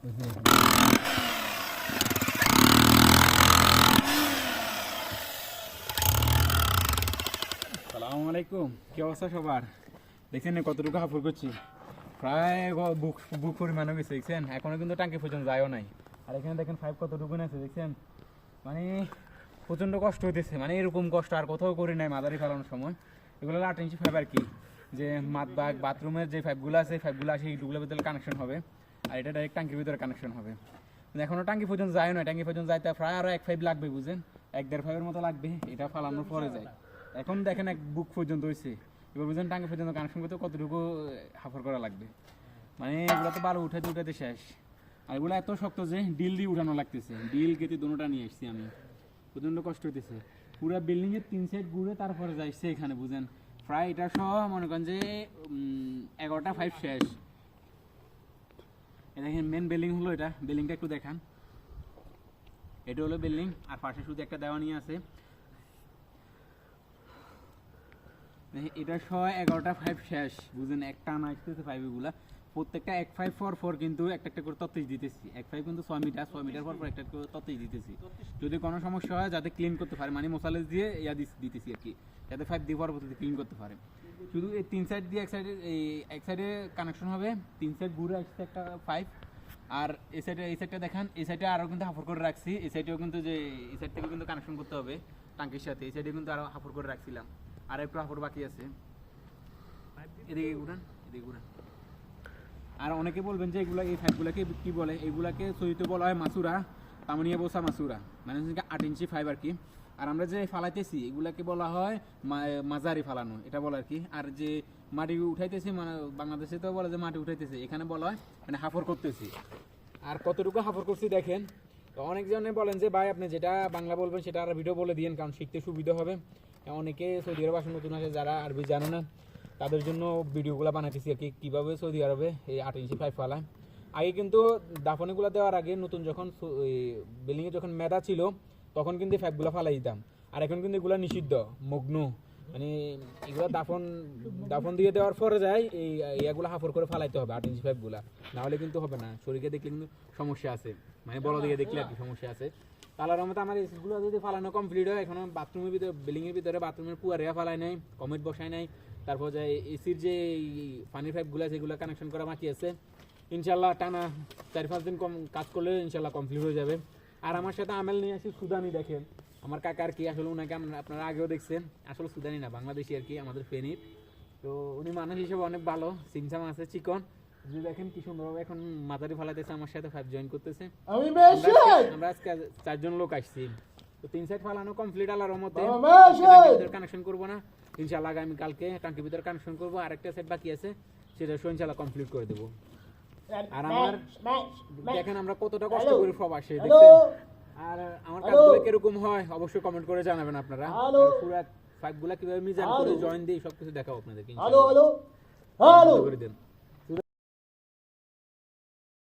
আসসালামু আলাইকুম, কি অবস্থা সবার? দেখছেন কতটুকু হাফর করছি, প্রায় বুক পরিমাণ হয়ে গেছে দেখছেন। এখনো কিন্তু টাঙ্কি পর্যন্ত যায়ও নাই। আর এখানে দেখেন 5 কতটুকু আছে দেখছেন। মানে প্রচণ্ড কষ্ট হইতেছে, মানে এরকম কষ্ট আর কোথাও করি নাই মাদারি ফেলানোর সময়। এগুলো 8 ইঞ্চি ফাইভ আর কি, যে বাথরুমের যে পাইপগুলো আছে পাইপগুলো আসে এইগুলোর ভিতরে কানেকশন হবে, আর এটা ডাইরেক্ট টাঙ্কির ভিতরে কানেকশন হবে। এখনও টাঙ্কি পর্যন্ত যায় না, টাঙ্কি পর্যন্ত যাইতে প্রায় আরও 1 পাইপ লাগবে, বুঝেন 1-1.5 পাইপের মতো লাগবে। এটা ফালানোর পরে যায়। এখন দেখেন 1 বুক পর্যন্ত হয়েছে, এবার বুঝেন টাঙ্কি পর্যন্ত কানেকশন করতে কতটুকু হাফর করা লাগবে। মানে এগুলো তো বালু উঠাতে শেষ। আর এগুলো এত শক্ত যে ডিল দিয়ে উঠানো লাগতেছে, ডিল কেটে দুটোটা নিয়ে এসছি আমি, প্রচণ্ড কষ্ট হইতেছে। পুরো বিল্ডিংয়ের 3 সাইড ঘুরে তারপরে যাইছে এখানে, বুঝেন প্রায় এটা সহ মনে করেন যে 11টা পাইপ শেষ। দেখেন মেন বিল্ডিং হলো এটা, বিল্ডিংটা একটু দেখান। এটা হলো বিল্ডিং, আর পাশে শুধু একটা দেওয়ানি আছে। এটা সহ 11টা পাইপ শেষ, বুঝেন একটা না আসতেছে পাইপগুলা প্রত্যেকটা 1 পাইপ পর কিন্তু একটা করে তত্ত্ব দিতেছি। 1 পাইপ কিন্তু 6 মিটার পর একটা করে তত্ত্ব দিতেছি। যদি কোনো সমস্যা হয় যাতে ক্লিন করতে পারে, মানে মশালেজ দিয়ে দিতেছি আর কি, যাতে পাইপ দিয়ে পরবর্তীতে ক্লিন করতে পারে। শুধু এই 3 সাইড দিয়ে এক সাইডে কানেকশন হবে, 3 সাইড ঘুরে আসছে একটা পাইপ। আর এই সাইডটা দেখান, এই সাইডে আরও কিন্তু হাফর করে রাখছি। এই সাইডেও কিন্তু যে এই সাইড থেকে কিন্তু কানেকশন করতে হবে টাঙ্কির সাথে। এই সাইডে কিন্তু আরও হাফর করে রাখছিলাম, আর একটু হাফর বাকি আছে। এদিকে ঘুরান। আর অনেকে বলবেন যে এগুলা এই পাইপগুলোকে কি বলে, এগুলাকে সহিত বলা হয় মাসুরা, তামানিয়া বসা মাসুরা, মানে 8 ইঞ্চি পাইপ আর কি। আর আমরা যে ফালাইতেছি এগুলাকে বলা হয় মাজারি ফালানো, এটা বলে আর কি। আর যে মাটি উঠাইতেছি, মানে বাংলাদেশে তো বলে যে মাটি উঠাইতেছি, এখানে বলা হয় মানে হাফর করতেছি। আর কতটুকু হাফর করছি দেখেন। তো অনেকজনে বলেন যে ভাই আপনি যেটা বাংলা বলবেন সেটা আর ভিডিও বলে দিয়েন, কারণ শিখতে সুবিধা হবে। অনেকে সৌদি আরব আসে নতুন আসে, যারা আরবি জানে না তাদের জন্য ভিডিওগুলো বানাইতেছি আর কি, কীভাবে সৌদি আরবে এই 8 ইঞ্চি পাইপ ফালায়। আগে কিন্তু দাফনেগুলো দেওয়ার আগে নতুন যখন বিল্ডিংয়ে যখন মেদা ছিল তখন কিন্তু পাইপগুলো ফালাই দিতাম। আর এখন কিন্তু এগুলো নিষিদ্ধ, মগ্ন, মানে এগুলো দাফন দিয়ে দেওয়ার পরে যায় এগুলো হাফর করে ফালাইতে হবে 8 ইঞ্চি পাইপগুলা, নাহলে কিন্তু হবে না। শরীরে দেখলে কিন্তু সমস্যা আছে, মানে বড় দিকে দেখলে আর কি সমস্যা আছে। তালার মতো আমার এগুলো যদি ফালানো কমপ্লিট হয়, এখন বাথরুমের ভিতরে বিল্ডিংয়ের ভিতরে বাথরুমের পুয়ারিয়া ফালাই নাই, কমেট বসাই নাই, তারপর যে এসির যে পানির পাইপগুলো সেগুলো কানেকশন করা বাকি আছে। ইনশাল্লাহ টানা 4-5 দিন কাজ করলে ইনশাল্লাহ কমপ্লিট হয়ে যাবে। আর আমার সাথে আমেল নিয়ে আসি সুদানি, দেখেন আমার কাকার কি, আসলে ওনাকে আপনারা আগেও দেখছেন, আসলে সুদানি না বাংলাদেশি আর কি, আমাদের ফেনীর। তো উনি মানুষ হিসেবে অনেক ভালো, সিমসাম আছে, চিকন। যদি দেখেন কি সুন্দরভাবে এখন মাঝারি ফালাইতেছে, আমার সাথে 5 জয়েন করতেছে। আমরা আজকে 4 জন লোক আসছি। তো 3 সাইড ফালানো কমপ্লিট, আল্লাহর রহমতে কানেকশন করবো না ইনশাআল্লাহ, আগামী কালকে টাঙ্কির ভিতরে কানেকশন করবো। আরেকটা সেট বাকি আছে, সেটা ইনশাআল্লাহ কমপ্লিট করে দেবো। আর আমার দেখেন আমরা কতটা কষ্ট করি প্রবাসে, দেখছেন। আর আমার কাজগুলো কিরকম হয় অবশ্যই কমেন্ট করে জানাবেন আপনারা। পুরো পাইপগুলো কিভাবে মিজান করে জয়েন দিই সবকিছু দেখাবো আপনাদেরকে। করে দেন।